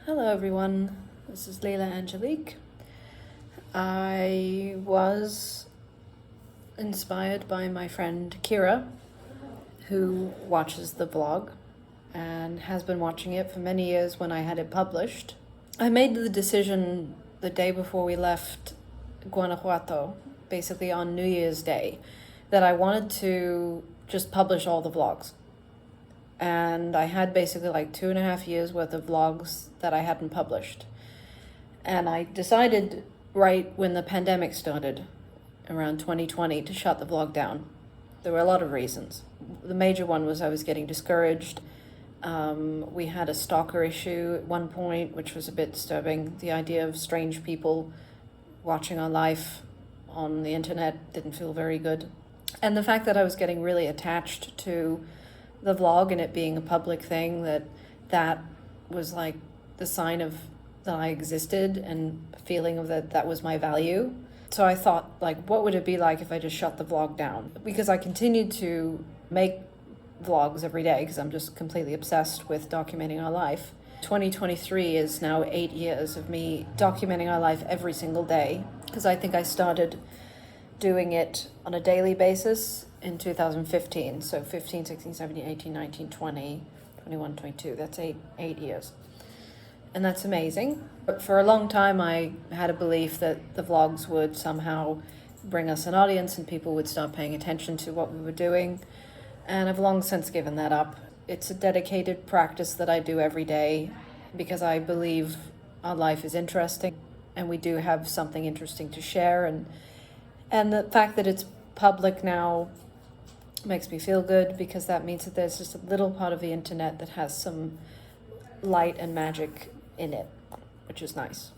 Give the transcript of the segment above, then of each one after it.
Hello everyone, this is Lila'Angelique. I was inspired by my friend Kira, who watches the vlog and has been watching it for many years when I had it published. I made the decision the day before we left Guanajuato, basically on New Year's Day, that I wanted to just publish all the vlogs. And I had basically like 2.5 years worth of vlogs that I hadn't published. And I decided right when the pandemic started, around 2020, to shut the vlog down. There were a lot of reasons. The major one was I was getting discouraged. We had a stalker issue at one point, which was a bit disturbing. The idea of strange people watching our life on the internet didn't feel very good. And the fact that I was getting really attached to the vlog and it being a public thing, that was like the sign of that I existed and a feeling of that was my value. So I thought, like, what would it be like if I just shut the vlog down? Because I continued to make vlogs every day because I'm just completely obsessed with documenting our life. 2023 is now 8 years of me documenting our life every single day, because I think I started doing it on a daily basis in 2015. So 15, 16, 17, 18, 19, 20, 21, 22. That's eight years. And that's amazing. But for a long time, I had a belief that the vlogs would somehow bring us an audience and people would start paying attention to what we were doing. And I've long since given that up. It's a dedicated practice that I do every day because I believe our life is interesting and we do have something interesting to share. And the fact that it's public now makes me feel good, because that means that there's just a little part of the internet that has some light and magic in it, which is nice.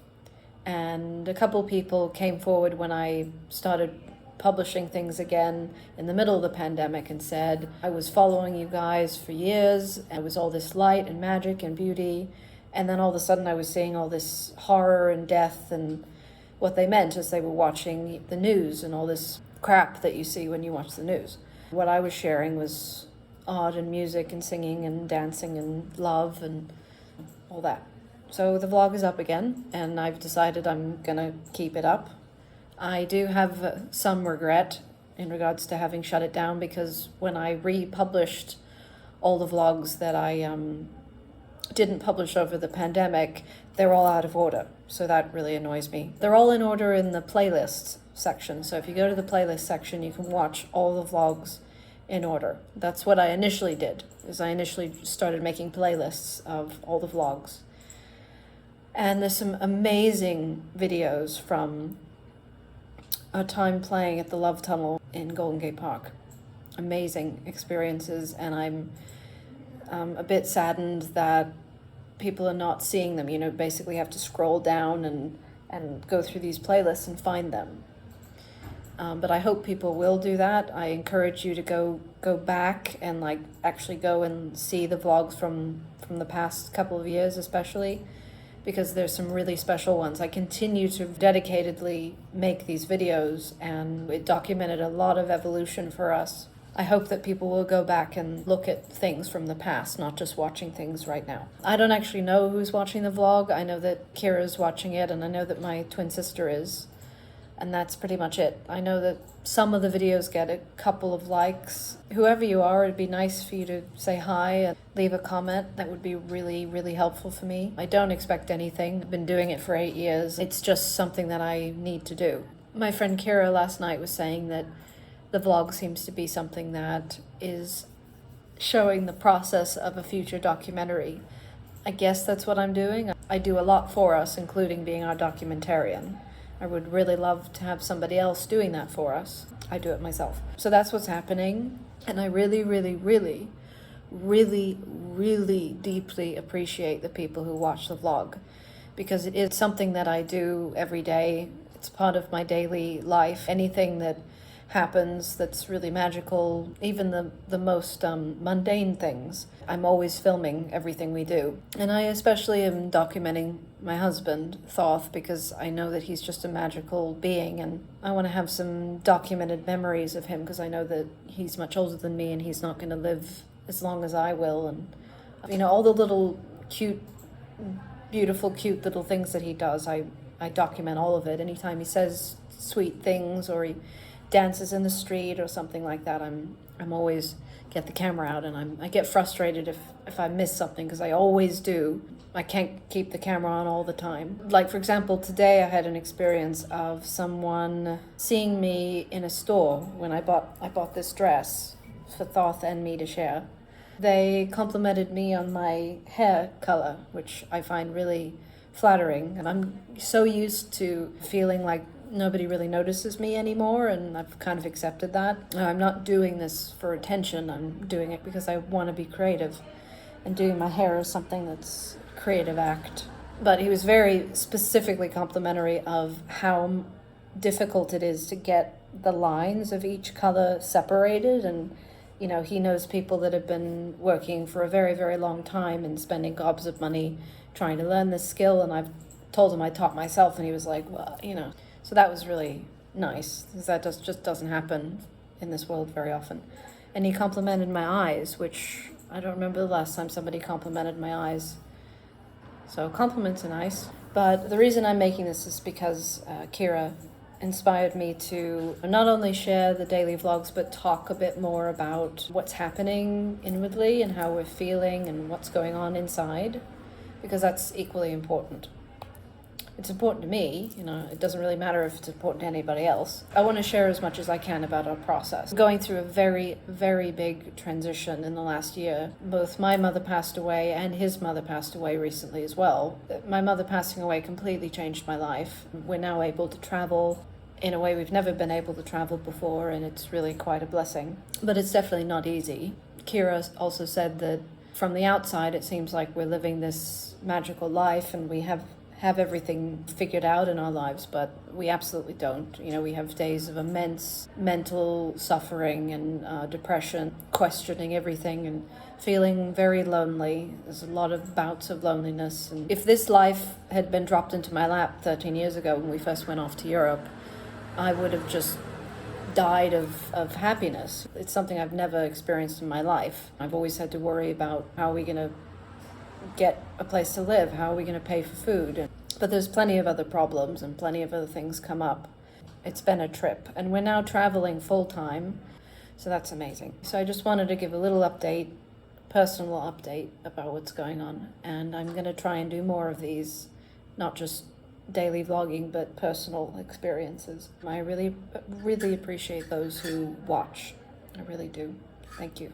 And a couple people came forward when I started publishing things again in the middle of the pandemic and said, I was following you guys for years, and it was all this light and magic and beauty, and then all of a sudden I was seeing all this horror and death. And what they meant is they were watching the news and all this crap that you see when you watch the news. What I was sharing was art and music and singing and dancing and love and all that. So the vlog is up again, and I've decided I'm gonna keep it up. I do have some regret in regards to having shut it down, because when I republished all the vlogs that I didn't publish over the pandemic, they're all out of order. So that really annoys me. They're all in order in the playlist section. So if you go to the playlist section, you can watch all the vlogs in order. That's what I initially did, is I initially started making playlists of all the vlogs. And there's some amazing videos from our time playing at the Love Tunnel in Golden Gate Park. Amazing experiences, and I'm a bit saddened that people are not seeing them. You know, basically have to scroll down and go through these playlists and find them. But I hope people will do that. I encourage you to go back and like actually go and see the vlogs from the past couple of years, especially, because there's some really special ones. I continue to dedicatedly make these videos, and it documented a lot of evolution for us. I hope that people will go back and look at things from the past, not just watching things right now. I don't actually know who's watching the vlog. I know that Kira's watching it, and I know that my twin sister is. And that's pretty much it. I know that some of the videos get a couple of likes. Whoever you are, it'd be nice for you to say hi and leave a comment. That would be really, really helpful for me. I don't expect anything. I've been doing it for 8 years. It's just something that I need to do. My friend Kira last night was saying that the vlog seems to be something that is showing the process of a future documentary. I guess that's what I'm doing. I do a lot for us, including being our documentarian. I would really love to have somebody else doing that for us. I do it myself. So that's what's happening. And I really, really, really, really, really deeply appreciate the people who watch the vlog, because it is something that I do every day. It's part of my daily life. Anything that happens that's really magical, even the most mundane things, I'm always filming everything we do. And I especially am documenting my husband, Thoth, because I know that he's just a magical being, and I want to have some documented memories of him, because I know that he's much older than me and he's not going to live as long as I will. And you know, all the little cute beautiful, cute little things that he does. I document all of it. Anytime he says sweet things or he dances in the street or something like that, I'm always get the camera out, and I get frustrated if I miss something, because I always do. I can't keep the camera on all the time. Like, for example, today I had an experience of someone seeing me in a store when I bought this dress for Thoth and me to share. They complimented me on my hair color, which I find really flattering, and I'm so used to feeling like nobody really notices me anymore, and I've kind of accepted that. I'm not doing this for attention. I'm doing it because I want to be creative, and doing my hair is something that's a creative act. But he was very specifically complimentary of how difficult it is to get the lines of each color separated, and he knows people that have been working for a very, very long time and spending gobs of money trying to learn this skill, and I've told him I taught myself, and he was like, well, So that was really nice, because that just doesn't happen in this world very often. And he complimented my eyes, which I don't remember the last time somebody complimented my eyes. So compliments are nice. But the reason I'm making this is because Kira inspired me to not only share the daily vlogs, but talk a bit more about what's happening inwardly and how we're feeling and what's going on inside, because that's equally important. It's important to me, it doesn't really matter if it's important to anybody else. I want to share as much as I can about our process. Going through a very, very big transition in the last year. Both my mother passed away and his mother passed away recently as well. My mother passing away completely changed my life. We're now able to travel in a way we've never been able to travel before, and it's really quite a blessing. But it's definitely not easy. Kira also said that from the outside it seems like we're living this magical life and we have everything figured out in our lives, but we absolutely don't. We have days of immense mental suffering and depression, questioning everything and feeling very lonely. There's a lot of bouts of loneliness. And if this life had been dropped into my lap 13 years ago when we first went off to Europe, I would have just died of happiness. It's something I've never experienced in my life. I've always had to worry about how are we going to get a place to live, how are we going to pay for food. But there's plenty of other problems and plenty of other things come up. It's been a trip, and we're now traveling full-time, so that's amazing. So I just wanted to give a little update, personal update about what's going on, and I'm going to try and do more of these, not just daily vlogging, but personal experiences. I really, really appreciate those who watch. I really do. Thank you.